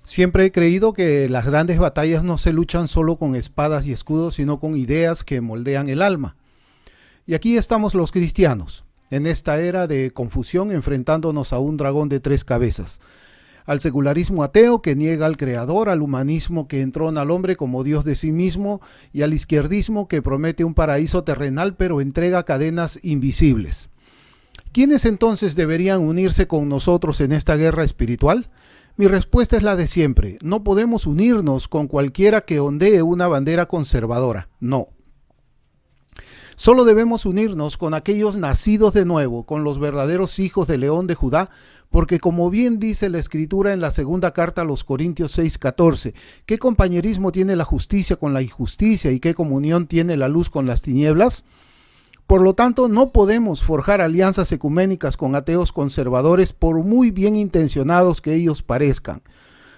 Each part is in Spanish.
Siempre he creído que las grandes batallas no se luchan solo con espadas y escudos, sino con ideas que moldean el alma. Y aquí estamos los cristianos, en esta era de confusión, enfrentándonos a un dragón de tres cabezas. Al secularismo ateo que niega al creador, al humanismo que entrona al hombre como Dios de sí mismo y al izquierdismo que promete un paraíso terrenal pero entrega cadenas invisibles. ¿Quiénes entonces deberían unirse con nosotros en esta guerra espiritual? Mi respuesta es la de siempre. No podemos unirnos con cualquiera que ondee una bandera conservadora. No. Solo debemos unirnos con aquellos nacidos de nuevo, con los verdaderos hijos del león de Judá, porque como bien dice la Escritura en la segunda carta a los Corintios 6:14, ¿qué compañerismo tiene la justicia con la injusticia y qué comunión tiene la luz con las tinieblas? Por lo tanto, no podemos forjar alianzas ecuménicas con ateos conservadores por muy bien intencionados que ellos parezcan.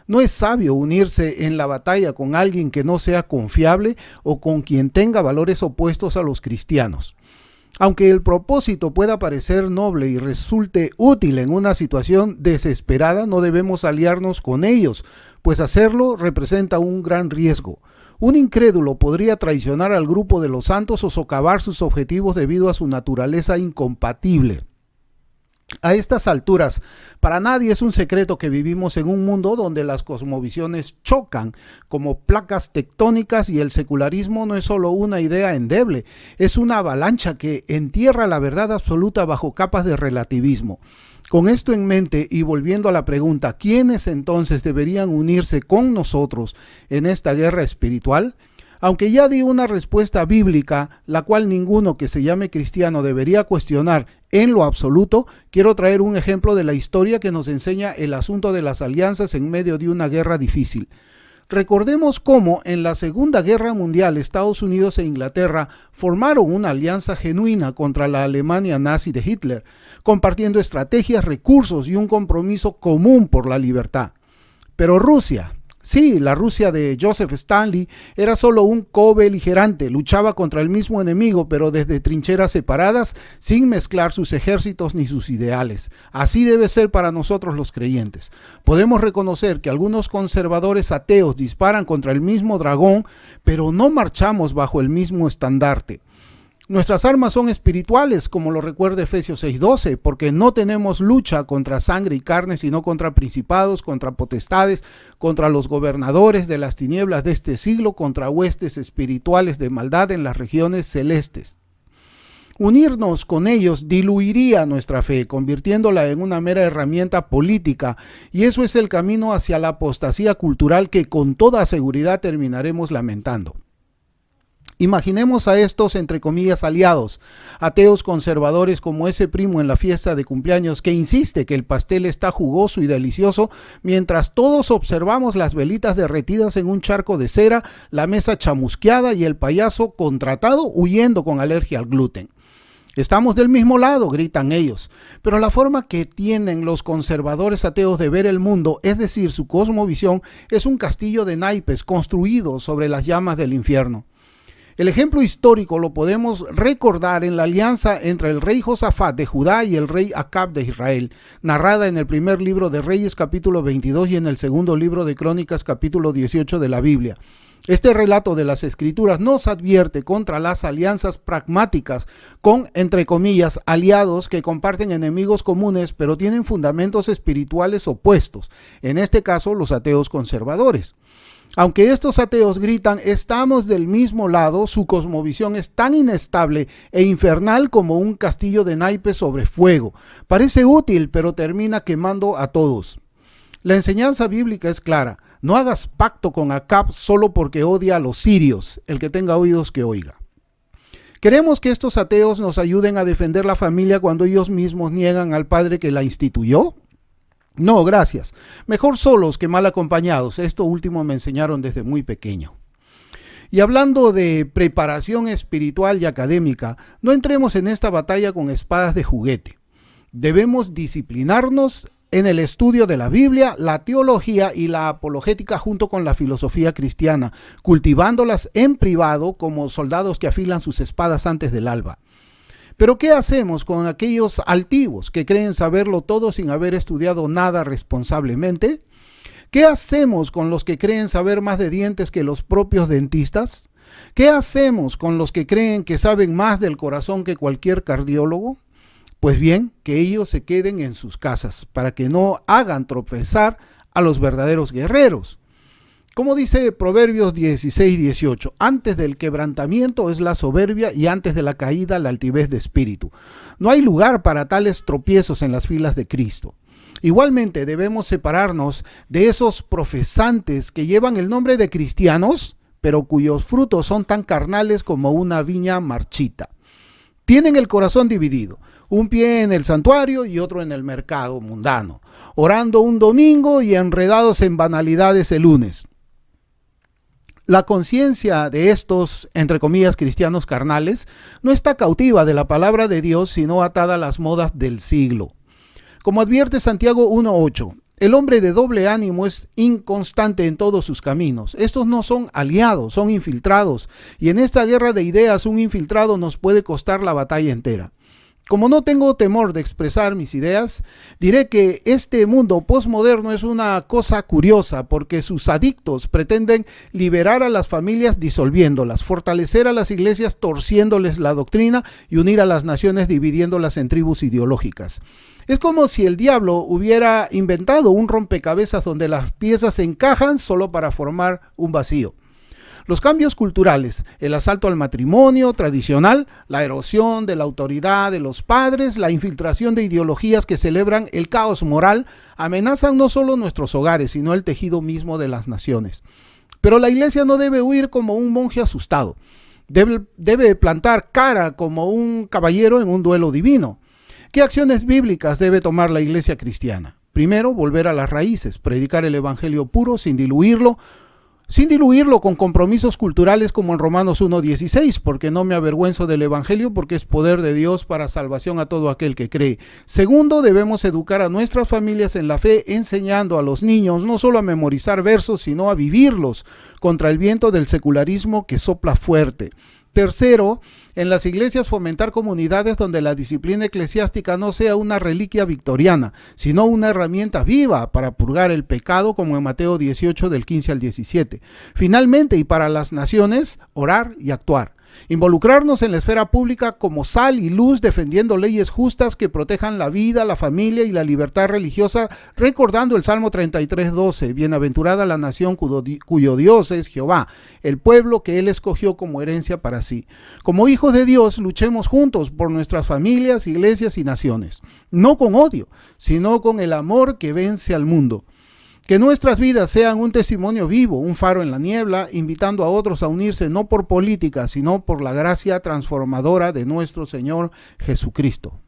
No es sabio unirse en la batalla con alguien que no sea confiable o con quien tenga valores opuestos a los cristianos. Aunque el propósito pueda parecer noble y resulte útil en una situación desesperada, no debemos aliarnos con ellos, pues hacerlo representa un gran riesgo. Un incrédulo podría traicionar al grupo de los santos o socavar sus objetivos debido a su naturaleza incompatible. A estas alturas, para nadie es un secreto que vivimos en un mundo donde las cosmovisiones chocan como placas tectónicas y el secularismo no es solo una idea endeble, es una avalancha que entierra la verdad absoluta bajo capas de relativismo. Con esto en mente y volviendo a la pregunta, ¿quiénes entonces deberían unirse con nosotros en esta guerra espiritual? Aunque ya di una respuesta bíblica, la cual ninguno que se llame cristiano debería cuestionar en lo absoluto, quiero traer un ejemplo de la historia que nos enseña el asunto de las alianzas en medio de una guerra difícil. Recordemos cómo en la Segunda Guerra Mundial Estados Unidos e Inglaterra formaron una alianza genuina contra la Alemania nazi de Hitler, compartiendo estrategias, recursos y un compromiso común por la libertad. Pero Rusia, sí, la Rusia de Joseph Stalin era solo un co-beligerante, luchaba contra el mismo enemigo, pero desde trincheras separadas, sin mezclar sus ejércitos ni sus ideales. Así debe ser para nosotros los creyentes. Podemos reconocer que algunos conservadores ateos disparan contra el mismo dragón, pero no marchamos bajo el mismo estandarte. Nuestras armas son espirituales, como lo recuerda Efesios 6:12, porque no tenemos lucha contra sangre y carne, sino contra principados, contra potestades, contra los gobernadores de las tinieblas de este siglo, contra huestes espirituales de maldad en las regiones celestes. Unirnos con ellos diluiría nuestra fe, convirtiéndola en una mera herramienta política, y eso es el camino hacia la apostasía cultural que con toda seguridad terminaremos lamentando. Imaginemos a estos, entre comillas, aliados, ateos conservadores como ese primo en la fiesta de cumpleaños que insiste que el pastel está jugoso y delicioso, mientras todos observamos las velitas derretidas en un charco de cera, la mesa chamusqueada y el payaso contratado huyendo con alergia al gluten. Estamos del mismo lado, gritan ellos, pero la forma que tienen los conservadores ateos de ver el mundo, es decir, su cosmovisión, es un castillo de naipes construido sobre las llamas del infierno. El ejemplo histórico lo podemos recordar en la alianza entre el rey Josafat de Judá y el rey Acab de Israel, narrada en el primer libro de Reyes capítulo 22 y en el segundo libro de Crónicas capítulo 18 de la Biblia. Este relato de las Escrituras nos advierte contra las alianzas pragmáticas con, entre comillas, aliados que comparten enemigos comunes pero tienen fundamentos espirituales opuestos, en este caso los ateos conservadores. Aunque estos ateos gritan, estamos del mismo lado, su cosmovisión es tan inestable e infernal como un castillo de naipes sobre fuego. Parece útil, pero termina quemando a todos. La enseñanza bíblica es clara. No hagas pacto con Acab solo porque odia a los sirios. El que tenga oídos que oiga. ¿Queremos que estos ateos nos ayuden a defender la familia cuando ellos mismos niegan al padre que la instituyó? No, gracias. Mejor solos que mal acompañados. Esto último me enseñaron desde muy pequeño. Y hablando de preparación espiritual y académica, no entremos en esta batalla con espadas de juguete. Debemos disciplinarnos en el estudio de la Biblia, la teología y la apologética junto con la filosofía cristiana, cultivándolas en privado como soldados que afilan sus espadas antes del alba. Pero ¿qué hacemos con aquellos altivos que creen saberlo todo sin haber estudiado nada responsablemente? ¿Qué hacemos con los que creen saber más de dientes que los propios dentistas? ¿Qué hacemos con los que creen que saben más del corazón que cualquier cardiólogo? Pues bien, que ellos se queden en sus casas para que no hagan tropezar a los verdaderos guerreros. Como dice Proverbios 16:18, antes del quebrantamiento es la soberbia y antes de la caída la altivez de espíritu. No hay lugar para tales tropiezos en las filas de Cristo. Igualmente debemos separarnos de esos profesantes que llevan el nombre de cristianos, pero cuyos frutos son tan carnales como una viña marchita. Tienen el corazón dividido, un pie en el santuario y otro en el mercado mundano, orando un domingo y enredados en banalidades el lunes. La conciencia de estos, entre comillas, cristianos carnales, no está cautiva de la palabra de Dios, sino atada a las modas del siglo. Como advierte Santiago 1:8, el hombre de doble ánimo es inconstante en todos sus caminos. Estos no son aliados, son infiltrados, y en esta guerra de ideas un infiltrado nos puede costar la batalla entera. Como no tengo temor de expresar mis ideas, diré que este mundo posmoderno es una cosa curiosa porque sus adictos pretenden liberar a las familias disolviéndolas, fortalecer a las iglesias torciéndoles la doctrina y unir a las naciones dividiéndolas en tribus ideológicas. Es como si el diablo hubiera inventado un rompecabezas donde las piezas se encajan solo para formar un vacío. Los cambios culturales, el asalto al matrimonio tradicional, la erosión de la autoridad de los padres, la infiltración de ideologías que celebran el caos moral, amenazan no solo nuestros hogares, sino el tejido mismo de las naciones. Pero la iglesia no debe huir como un monje asustado. Debe plantar cara como un caballero en un duelo divino. ¿Qué acciones bíblicas debe tomar la iglesia cristiana? Primero, volver a las raíces, predicar el evangelio puro sin diluirlo con compromisos culturales como en Romanos 1:16, porque no me avergüenzo del evangelio porque es poder de Dios para salvación a todo aquel que cree. Segundo, debemos educar a nuestras familias en la fe, enseñando a los niños no solo a memorizar versos, sino a vivirlos contra el viento del secularismo que sopla fuerte. Tercero, en las iglesias fomentar comunidades donde la disciplina eclesiástica no sea una reliquia victoriana, sino una herramienta viva para purgar el pecado, como en Mateo 18 del 15 al 17. Finalmente, y para las naciones, orar y actuar. Involucrarnos en la esfera pública como sal y luz, defendiendo leyes justas que protejan la vida, la familia y la libertad religiosa, recordando el Salmo 33:12, bienaventurada la nación cuyo Dios es Jehová, el pueblo que él escogió como herencia para sí. Como hijos de Dios, luchemos juntos por nuestras familias, iglesias y naciones, no con odio, sino con el amor que vence al mundo. Que nuestras vidas sean un testimonio vivo, un faro en la niebla, invitando a otros a unirse no por política, sino por la gracia transformadora de nuestro Señor Jesucristo.